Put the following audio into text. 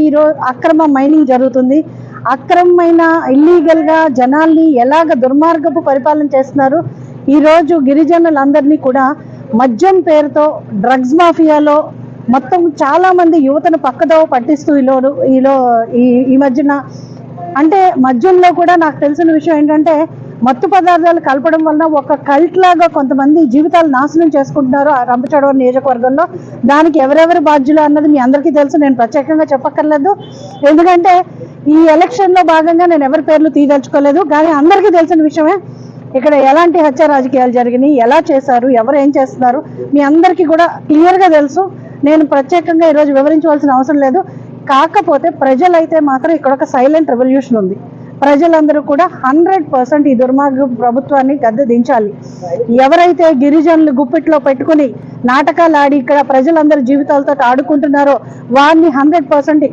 ఈరోజు అక్రమ మైనింగ్ జరుగుతుంది. అక్రమమైన ఇల్లీగల్గా జనాల్ని ఎలాగ దుర్మార్గపు పరిపాలన చేస్తున్నారు. ఈరోజు గిరిజనులందరినీ కూడా మద్యం పేరుతో డ్రగ్స్ మాఫియాలో మొత్తం చాలామంది యువతను పక్కదోవ పట్టిస్తూ ఈ మధ్యన అంటే మద్యంలో కూడా నాకు తెలిసిన విషయం ఏంటంటే మత్తు పదార్థాలు కలపడం వలన ఒక కల్ట్ లాగా కొంతమంది జీవితాలు నాశనం చేసుకుంటున్నారు ఆ రంపచోడవరం నియోజకవర్గంలో. దానికి ఎవరెవరు బాధ్యులు అన్నది మీ అందరికీ తెలుసు, నేను ప్రత్యేకంగా చెప్పక్కర్లేదు. ఎందుకంటే ఈ ఎలక్షన్లో భాగంగా నేను ఎవరి పేర్లు తీయదలుచుకోలేదు. కానీ అందరికీ తెలిసిన విషయమే ఇక్కడ ఎలాంటి హత్య రాజకీయాలు జరిగినాయి, ఎలా చేశారు, ఎవరు ఏం చేస్తున్నారు మీ అందరికీ కూడా క్లియర్గా తెలుసు. నేను ప్రత్యేకంగా ఈరోజు వివరించవలసిన అవసరం లేదు. కాకపోతే ప్రజలైతే మాత్రం ఇక్కడ ఒక సైలెంట్ రెవల్యూషన్ ఉంది. ప్రజలందరూ కూడా 100% ఈ దుర్మార్గ ప్రభుత్వాన్ని గద్దె దించాలి. ఎవరైతే గిరిజనులు గుప్పిట్లో పెట్టుకుని నాటకాలు ఆడి ఇక్కడ ప్రజలందరి జీవితాలతో ఆడుకుంటున్నారో వారిని 100%